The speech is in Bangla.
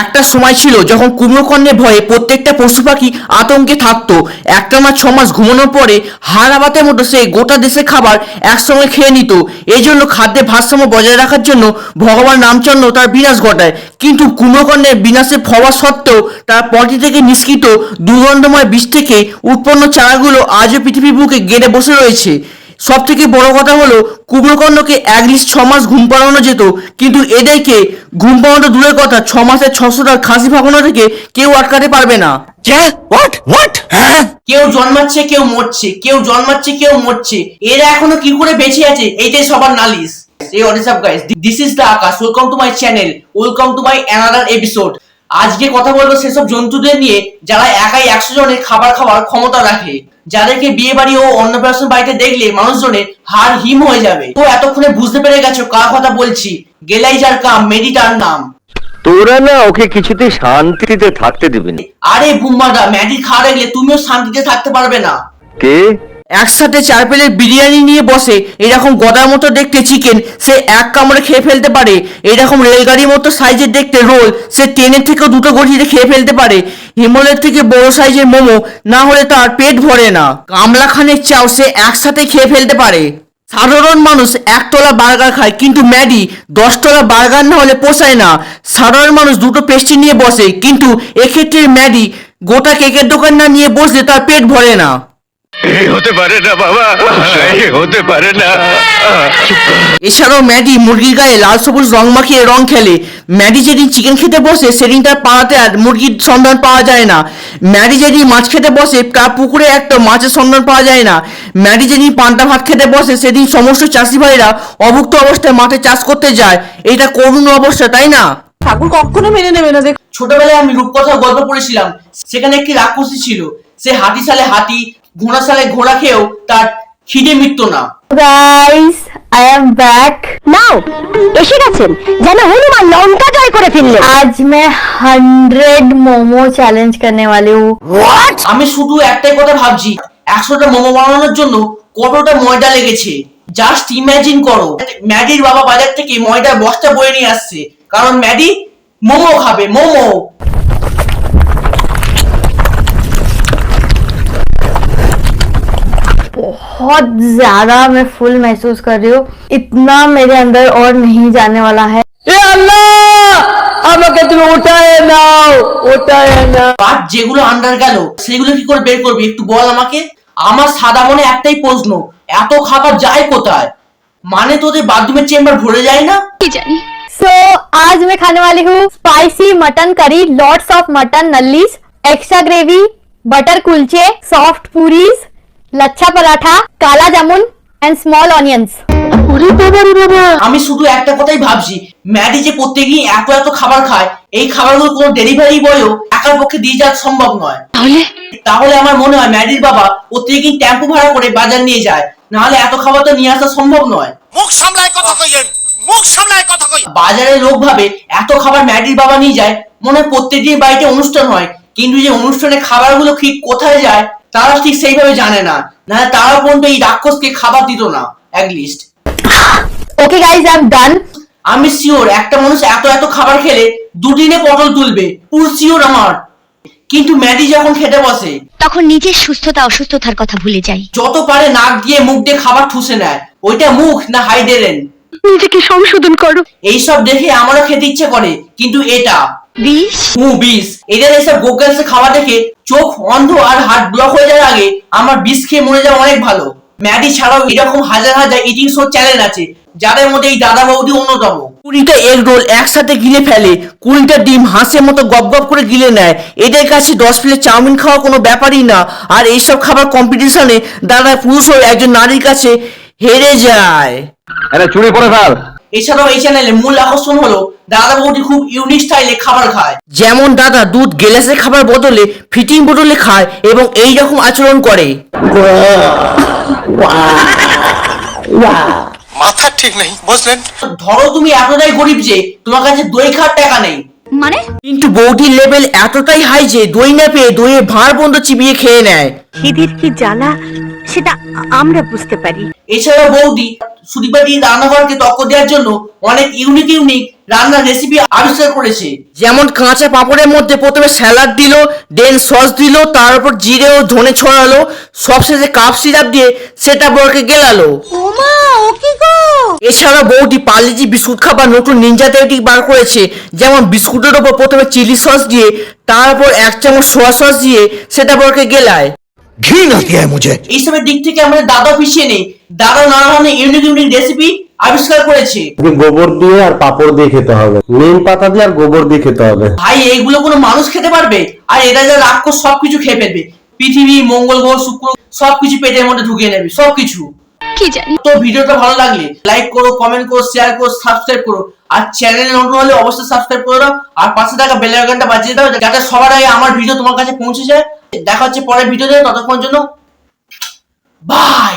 একটা সময় ছিল যখন কুম্ভকর্ণের ভয়ে প্রত্যেকটা পশু পাখি আতঙ্কে থাকতো। একটানা 6 মাস ঘুমানোর পরে হারাবাতের মতো সে গোটা দেশের খাবার একসঙ্গে খেয়ে নিত। এই জন্য খাদ্যের ভারসাম্য বজায় রাখার জন্য ভগবান রামচন্দ্র তার বিনাশ ঘটায়। কিন্তু কুম্ভকর্ণের বিনাশের হওয়া সত্ত্বেও তার পটি থেকে নিষ্কৃত দুর্গন্ধময় বিষ থেকে উৎপন্ন চারাগুলো আজও পৃথিবীর বুকে গেড়ে বসে রয়েছে। সব থেকে বড় কথা হলো কুম্ভকর্ণকে অ্যাটলিস্ট 6 মাস ঘুম পাড়ানো যেত, কিন্তু এদেরকে ঘুম পাড়ানো দূরের কথা 6 মাসে 600টার খাসি ভাগানো থেকে কেউ আটকাতে পারবে না। কেউ জন্মাচ্ছে কেউ মরছে, কেউ জন্মাচ্ছে কেউ মরছে, এরা এখনো কি করে বেঁচে আছে এইটাই সবার নালিশ। এই what's up guys, this is the Akash, welcome to my channel, welcome to my another episode. আজকে কথা বলবো সেসব জন্তুদের নিয়ে যারা একাই 100 জনের খাবার খাওয়ার ক্ষমতা রাখে, যাদেরকে বিয়ে বাড়ি ও অন্নপ্রাশন বাড়িতে দেখলে মানুষজনের হাড় হিম হয়ে যাবে। তো এতক্ষণে বুঝতে পেরে গেছো কার কথা বলছি, গেলাই যার কাম মেডিটার নাম। তোরা না ওকে কিছুতেই শান্তিতে থাকতে দিবি না। আরে বুম্মাদা, ম্যাডি খাওয়া দেখলে তুমিও শান্তিতে থাকতে পারবে না। কে একসাথে 4 প্লেট বিরিয়ানি নিয়ে বসে এরকম গদার মতো দেখতে চিকেন সে এক কামড়ে খেয়ে ফেলতে পারে, এরকম রেলগাড়ির মতো সাইজের দেখতে রোল সে ট্রেনের থেকেও 2টো গঠিতে খেয়ে ফেলতে পারে, হিমালয়ের থেকে বড় সাইজের মোমো না হলে তার পেট ভরে না, কামলা খানের চাও সে একসাথে খেয়ে ফেলতে পারে। সাধারণ মানুষ 1 তলা বার্গার খায়, কিন্তু ম্যাডি 10 তলা বার্গার না হলে পোষায় না। সাধারণ মানুষ 2টো পেস্ট্রি নিয়ে বসে, কিন্তু এক্ষেত্রে ম্যাডি গোটা কেকের দোকান না নিয়ে বসলে তার পেট ভরে না। হতে পারে না বাবা, হতে পারে না। এছাড়াও ম্যাডি মুরগির গায়ে লাল সবুজ রং মাখিয়ে রং খেলে। ম্যাডি যেদিন চিকেন খেতে বসে সেদিন তার পাড়াতে আর মুরগির সন্ধান পাওয়া যায় না। ম্যাডি যেদিন মাছ খেতে বসে তার পুকুরে একটা মাছের সন্ধান পাওয়া যায় না। ম্যাডি যেদিন পান্তা ভাত খেতে বসে সেদিন সমস্ত চাষি ভাইরা অভুক্ত অবস্থায় মাঠে চাষ করতে যায়। এটা করুণ অবস্থা, তাই না? ঠাকুর কখনো মেনে নেবে না। ছোটবেলায় আমি রূপকথার গল্প পড়েছিলাম, সেখানে একটি রাক্ষসী ছিল, সে হাতি সালে হাতি ঘোড়া সালে ঘোড়া খেয়েও তার খিদে মিটতো না। গাইস, আই এম ব্যাক নাও। এসে গেছেন যেন হনুমান লঙ্কা জয় করে ফেললেন। आज मैं 100 मोमो चैलेंज करने वाली हूँ। আমি শুধু একটাই কথা ভাবছি, 100টা মোমো বানানোর জন্য কতটা ময়দা লেগেছে। জাস্ট ইমাজিন করো, ম্যাডির বাবা বাজার থেকে ময়দার বস্তা বয়ে নিয়ে আসছে, কারণ ম্যাডি মোমো খাবে, মোমো। बहुत ज्यादा मैं फुल महसूस कर रही हूँ, इतना मेरे अंदर और नहीं जाने वाला है। আমাকে তুমি উঠায় নাও, উঠায় নাও। বাট যেগুলো আন্ডার গেল সেগুলো কি করে বের করবি একটু বল আমাকে। আমার সাদা মনে একটাই প্রশ্ন, এত খাবার যায় কোথায়? মানে তোদের বাথরুমের চেম্বার ভরে যায় না? सो आज मैं खाने वाली हूँ spicy mutton curry, lots of mutton nallis, extra gravy, butter कुलचे, soft puris, lachha paratha, kala jamun and small onions. আমি শুধু একটা কথাই ভাবছি, ম্যাডি যে প্রত্যেকদিন এত এত খাবার খায়, এই খাবারগুলো কোনো ডেলিভারি বয়ও একার পক্ষে দিয়ে যাওয়া সম্ভব নয়। তাহলে আমার মনে হয় ম্যাডির বাবা প্রত্যেকদিন টেম্পো ভাড়া করে বাজার নিয়ে যায়, নাহলে এত খাবার তো নিয়ে আসা সম্ভব নয়। মুখ সামলায় কথা কইেন, মুখ সামলায় কথা কই। বাজারের লোক ভাবে এত খাবার ম্যাডির বাবা নিয়ে যায়, মনে হয় প্রত্যেকদিন বাড়িতে অনুষ্ঠান হয়, কিন্তু যে অনুষ্ঠানে খাবারগুলো ঠিক কোথায় যায় তারা ঠিক সেইভাবে জানে না, না তারা পর্যন্ত এই রাক্ষসকে খাবার দিত না at least. Okay guys, I am done. আমি শিওর একটা মানুষ এত এত খাবার খেলে 2 দিনে পটল তুলবে, পুরো শিওর আমার। কিন্তু ম্যাডি যখন খেতে বসে তখন নিজের সুস্থতা অসুস্থতার কথা ভুলে যাই। যত পারে নাক দিয়ে মুখ দিয়ে খাবার ঠুসে নেয়, ওইটা মুখ না হাইডেরেন। নিজেকে সংশোধন করো। এইসব দেখে আমারও খেতে ইচ্ছে করে, কিন্তু এটা বিষ। বিষ। এদের এইসব গোগালসে খাওয়া দেখে চোখ অন্ধ আর হার্ট ব্লক হয়ে যাওয়ার আগে আমার বিষ খেয়ে মরে যাওয়া অনেক ভালো। ম্যাডি ছাড়াও এরকম হাজার হাজার ইটিং শো চ্যানেল আছে, যাদের মধ্যে এই দাদা বৌদি অন্যতম। 20টা এগ রোল একসাথে গিলে ফেলে, 20টা ডিম হাঁসের মতো গপ গপ করে গিলে নেয়। এদের কাছে 10 প্লেট চাউমিন খাওয়া কোনো ব্যাপারই না। আর এইসব খাবার কম্পিটিশনে দাদা পুরুষ হয়ে একজন নারীর কাছে হেরে যায়। চুরি করে ফেল। এছাড়াও এই চ্যানেলে মূল আকর্ষণ হলো দাদা বৌদি খুব ইউনিক স্টাইলে খাবার খায়। যেমন দাদা দুধ গ্লাসে খাবার বদলে ফিটিং বোতলে খায় এবং এই রকম আচরণ করে। মাথা ঠিক নেই বুঝলেন। ধরো তুমি এতটাই গরিব যে তোমার কাছে দই খাওয়ার টাকা নেই, মানে কিন্তু বৌদির লেভেল এতটাই হাই যে দই না পেয়ে দইয়ের ভাঁড় পর্যন্ত চিবিয়ে খেয়ে নেয়। খিদির কি জ্বালা সেটা আমরা বুঝতে পারি। এছাড়াও বৌদি সুদীপাদি রান্নাঘরকে টক্কর দেওয়ার জন্য অনেক ইউনিক রান্নার রেসিপি আবিষ্কার করেছে। যেমন কাঁচা পাঁপড়ের মধ্যে প্রথমে স্যালাড দিল, দেন সস দিল, তার উপর জিরে ও ধনে ছড়ালো, সবশেষে কাপ সিরাপ দিয়ে সেটা বরকে গেলালো। এছাড়া বৌদি পার্লেজি বিস্কুট খাবার নতুন নিনজা টেকনিক বার করেছে। যেমন বিস্কুটের ওপর প্রথমে চিলি সস দিয়ে তারপর 1 চামচ সোয়া সস দিয়ে সেটা বরকে গেলায়। घिन आती है मुझे। এইসবের দিক থেকে আমাদের দাদা পিছিয়ে নেই, দাদা নানা ধরনের ইউনিক রেসিপি আবিষ্কার করেছে। গোবর দিয়ে আর পাপড় দিয়ে খেতে হবে, নিম পাতা দিয়ে আর গোবর দিয়ে খেতে হবে। ভাই এইগুলো কোনো মানুষ খেতে পারবে? আর এরা যা রাক্ষস সবকিছু খেয়ে ফেলবে, পৃথিবী, মঙ্গল গ্রহ, শুক্র সবকিছু পেটের মধ্যে ঢুকিয়ে নেবে সবকিছু। কি জানি। তো ভিডিওটা ভালো লাগলে লাইক করো, কমেন্ট করো, শেয়ার করো, সাবস্ক্রাইব করো। আর চ্যানেলে নতুন হলে অবশ্যই সাবস্ক্রাইব করে দাও আর পাশে থাকা বেল আইকনটা বাজিয়ে দাও যাতে সবার আগে আমার ভিডিও তোমার কাছে পৌঁছে যায়। দেখা হচ্ছে পরের ভিডিওতে, ততক্ষণ জন্য বাই।